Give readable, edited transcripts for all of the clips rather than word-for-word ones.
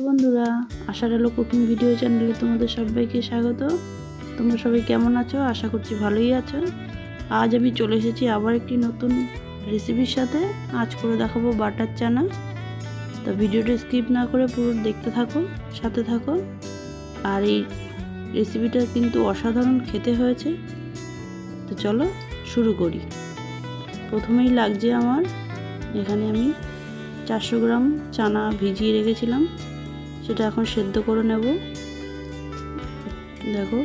বন্ধুরা, আশার আলো কুকিং ভিডিও চ্যানেলে তোমাদের সবাইকে স্বাগত। তোমরা সবাই কেমন আছো? আশা করছি ভালোই আছো। আজ আমি চলে এসেছি আবার একটি নতুন রেসিপির সাথে। আজ করে দেখাবো বাটার চানা। তো ভিডিওটা স্কিপ না করে পুরো দেখতে থাকো, সাথে থাকো। আর এই রেসিপিটা কিন্তু অসাধারণ খেতে হয়েছে। তো চলো শুরু করি। প্রথমেই লাগছে আমার, এখানে আমি 400 গ্রাম চানা ভিজিয়ে রেখেছিলাম, সেটা এখন সেদ্ধ করে নেব। দেখো,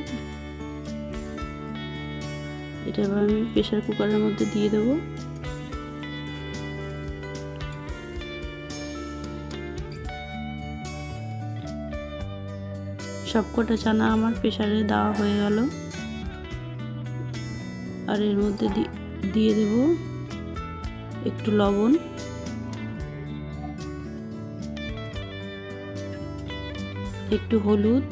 এটা এবার আমি প্রেসার কুকারের মধ্যে দিয়ে দেবো। সবকটা চানা আমার প্রেসারে দেওয়া হয়ে গেল। আর এর মধ্যে দিয়ে দেব একটু লবণ, একটু হলুদ,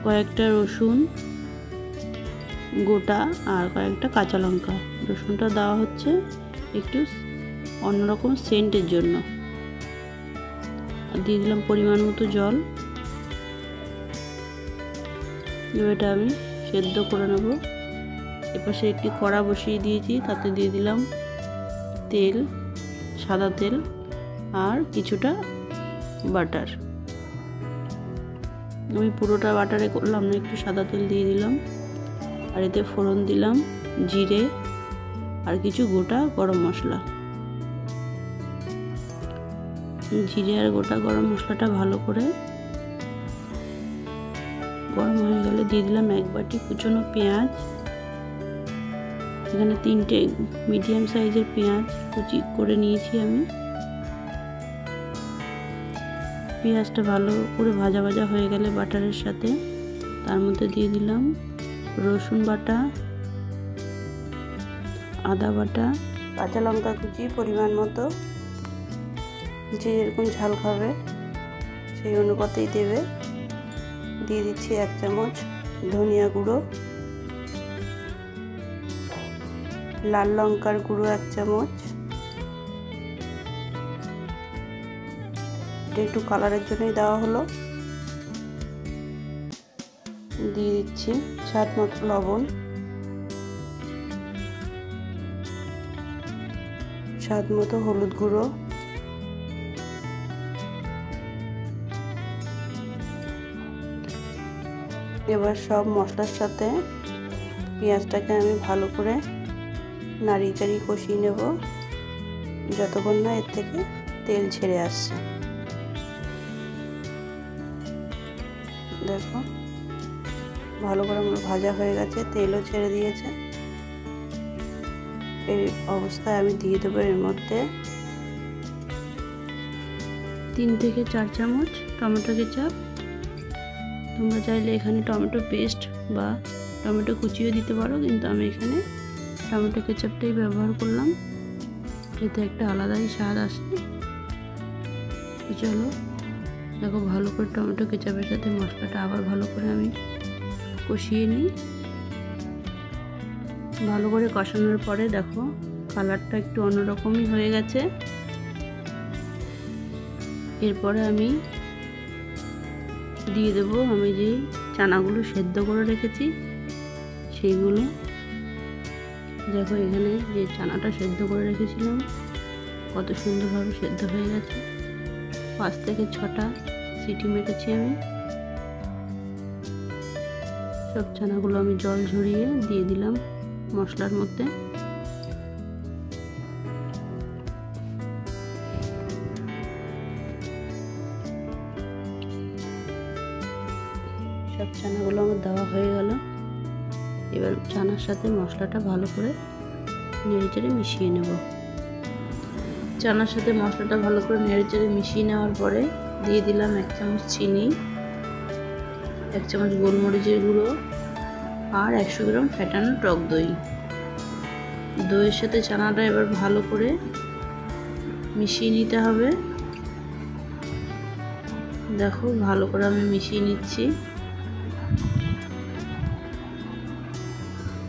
কয়েকটা রসুন গোটা আর কয়েকটা কাঁচা লঙ্কা। রসুনটা দেওয়া হচ্ছে একটু অন্যরকম সেন্টের জন্য। আর দিয়ে দিলাম পরিমাণ মতো জল। এটা আমি সেদ্ধ করে নেব। এপাশে একটি কড়া বসিয়ে দিয়েছি, তাতে দিয়ে দিলাম তেল, সাদা তেল আর কিছুটা বাটার। আমি পুরোটা বাটারে করলাম না, একটু সাদা তেল দিয়ে দিলাম। আর এতে ফোড়ন দিলাম জিরে আর কিছু গোটা গরম মশলা। জিরে আর গোটা গরম মশলাটা ভালো করে গরম হয়ে গেলে দিয়ে দিলাম 1 বাটি কুচনো পেঁয়াজ। এখানে 3টে মিডিয়াম সাইজের পেঁয়াজ কুচি করে নিয়েছি আমি। পেঁয়াজটা ভালো করে ভাজা ভাজা হয়ে গেলে বাটারের সাথে তার মধ্যে দিয়ে দিলাম রসুন বাটা, আদা বাটা, কাঁচা লঙ্কা কুচি পরিমাণ মতো। যে যেরকম ঝাল খাবে সেই অনুপাতেই দেবে। দিয়ে দিচ্ছি 1 চামচ ধনিয়া গুঁড়ো, লাল লঙ্কার গুঁড়ো 1 চামচ। এটা একটু কালারের জন্যই দেওয়া হলো। দিয়ে দিচ্ছি স্বাদ মতো লবণ, স্বাদ মতো হলুদ গুঁড়ো, এবার সব মশলার সাথে পেঁয়াজটাকে আমি ভালো করে নাড়িয়ে চাড়িয়ে কষিয়ে নেব যতক্ষণ না এর থেকে তেল ছেড়ে আসছে। দেখো, ভালো করে আমার ভাজা হয়ে গেছে, তেলও ছেড়ে দিয়েছে। এই অবস্থায় আমি দিয়ে দেবো এর মধ্যে 3 থেকে 4 চামচ টমেটো কেচাপ। তোমরা চাইলে এখানে টমেটো পেস্ট বা টমেটো কুচিও দিতে পারো, কিন্তু আমি এখানে টমেটো কেচাপটাই ব্যবহার করলাম, এতে একটা আলাদাই স্বাদ আসে। তো চলো, দেখো ভালো করে টমেটো কেচাপের সাথে মশলাটা আবার ভালো করে আমি কষিয়ে নিই। ভালো করে কষানোর পরে দেখো কালারটা একটু অন্যরকমই হয়ে গেছে। এরপরে আমি দিয়ে দেবো আমি যে চানাগুলো সেদ্ধ করে রেখেছি সেইগুলো। দেখো এখানে যে চানাটা সেদ্ধ করে রেখেছিলাম কত সুন্দরভাবে সেদ্ধ হয়ে গেছে। 5 থেকে 6টা সিটি মেরেছি আমি। সব চানাগুলো আমি জল ঝরিয়ে দিয়ে দিলাম মশলার মধ্যে। সব চানাগুলো আমার দেওয়া হয়ে গেল। এবার চানার সাথে মশলাটা ভালো করে নেড়েচেড়ে মিশিয়ে নেব। চানার সাথে মশলাটা ভালো করে নেড়েচেড়ে মিশিয়ে নেওয়ার পরে দিয়ে দিলাম 1 চামচ চিনি, 1 চামচ গোলমরিচের গুঁড়ো আর 100 গ্রাম ফ্যাটানো টক দই। দইয়ের সাথে চানাটা এবার ভালো করে মিশিয়ে নিতে হবে। দেখো ভালো করে আমি মিশিয়ে নিচ্ছি।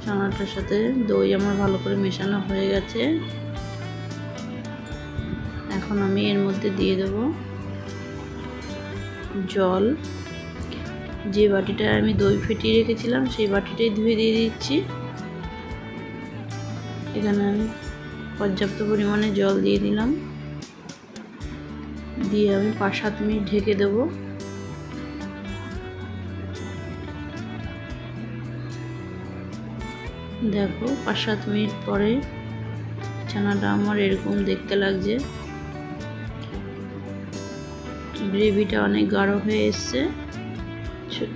চানাটা চানাটার সাথে দই আমার ভালো করে মেশানো হয়ে গেছে। এখন আমি এর মধ্যে দিয়ে দেব জল। যে বাটিটা আমি দই ফেটিয়ে রেখেছিলাম সেই বাটিটাই ধুয়ে দিয়ে দিচ্ছি। এখানে আমি পর্যাপ্ত পরিমাণে জল দিয়ে দিলাম, দিয়ে আমি 5-7 মিনিট ঢেকে দেব। দেখো 5-7 মিনিট পরে চানাটা আমার এরকম দেখতে লাগছে, গ্রেভিটা অনেক গাঢ় হয়ে এসছে,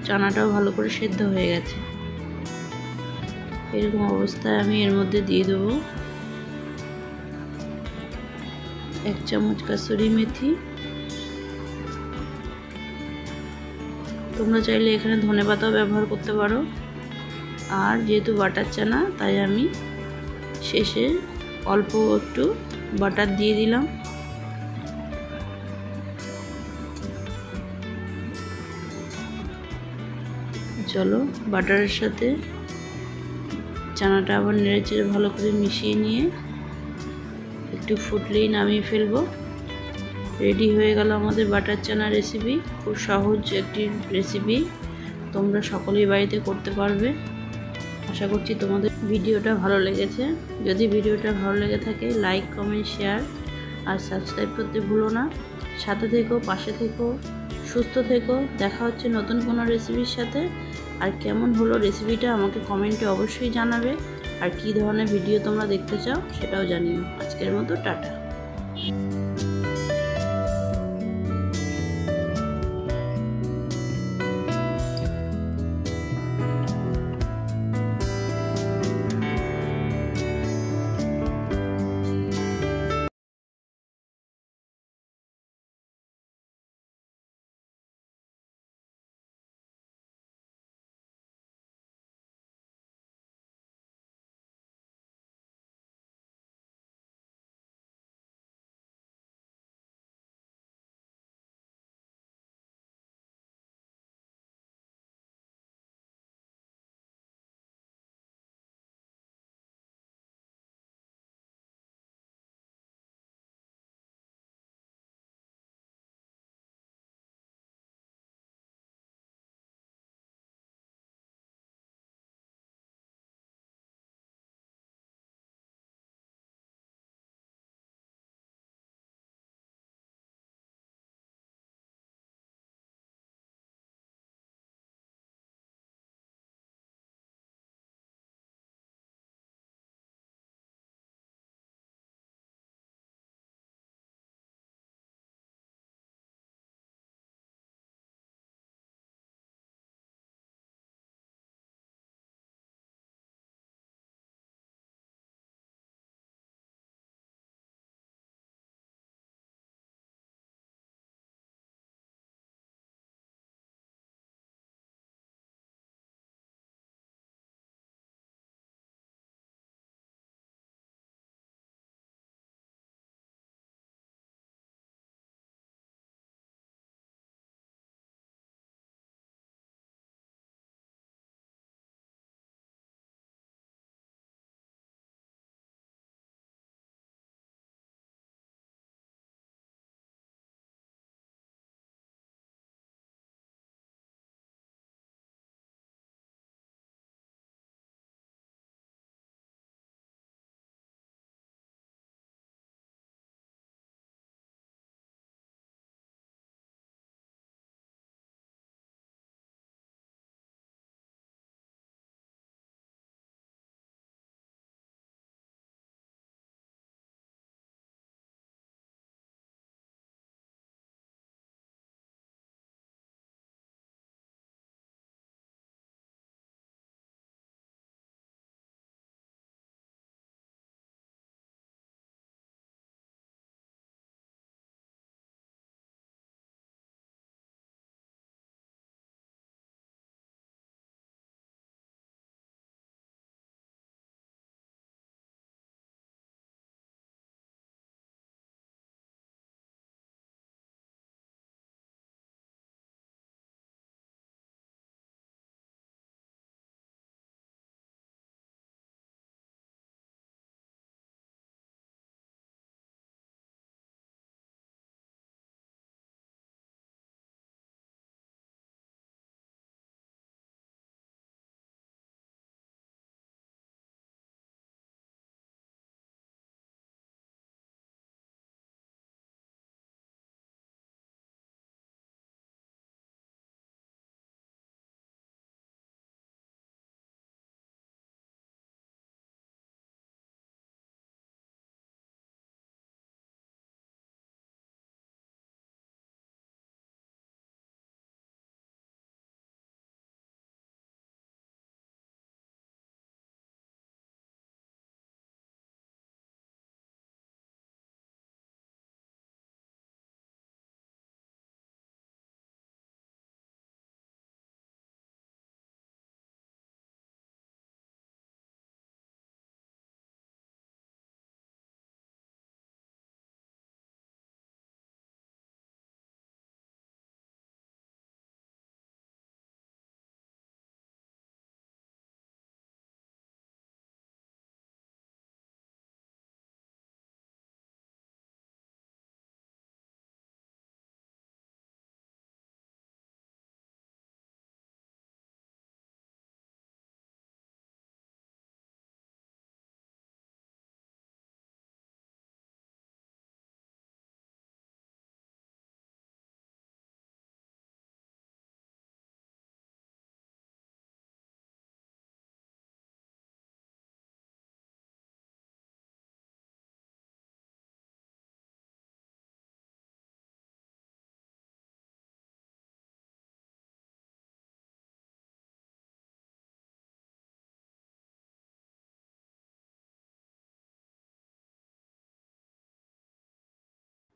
চানাটাও ভালো করে সেদ্ধ হয়ে গেছে। এরকম অবস্থায় আমি এর মধ্যে দিয়ে দেবো 1 চামচ কাসুরি মেথি। তোমরা চাইলে এখানে ধনেপাতাও ব্যবহার করতে পারো। আর যেহেতু বাটার চানা তাই আমি শেষে অল্প একটু বাটার দিয়ে দিলাম। চলো বাটারের সাথে চানাটা আবার নেড়েচেড়ে ভালো করে মিশিয়ে নিয়ে একটু ফুটলেই নামিয়ে ফেলবো। রেডি হয়ে গেল আমাদের বাটার চানা রেসিপি। খুব সহজ একটি রেসিপি, তোমরা সকলেই বাড়িতে করতে পারবে। আশা করছি তোমাদের ভিডিওটা ভালো লেগেছে। যদি ভিডিওটা ভালো লেগে থাকে লাইক, কমেন্ট, শেয়ার আর সাবস্ক্রাইব করতে ভুলো না। সাথে থেকো, পাশে থেকো, সুস্থ থেকো। দেখা হচ্ছে নতুন কোনো রেসিপির সাথে। আর কেমন হলো রেসিপিটা আমাকে কমেন্টে অবশ্যই জানাবে। আর কী ধরনের ভিডিও তোমরা দেখতে চাও সেটাও জানিও। আজকের মতো টাটা।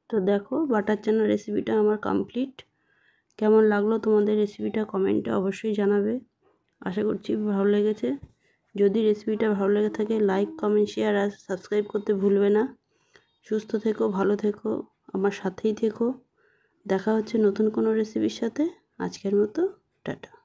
তো দেখো বাটার চানা রেসিপিটা আমার কমপ্লিট। কেমন লাগলো তোমাদের রেসিপিটা কমেন্টে অবশ্যই জানাবে। আশা করছি ভালো লেগেছে। যদি রেসিপিটা ভালো লেগে থাকে লাইক কমেন্ট শেয়ার আর সাবস্ক্রাইব করতে ভুলবে না। সুস্থ থেকো, ভালো থেকো, আমার সাথেই থেকো। দেখা হচ্ছে নতুন কোনো রেসিপির সাথে। আজকের মতো টাটা।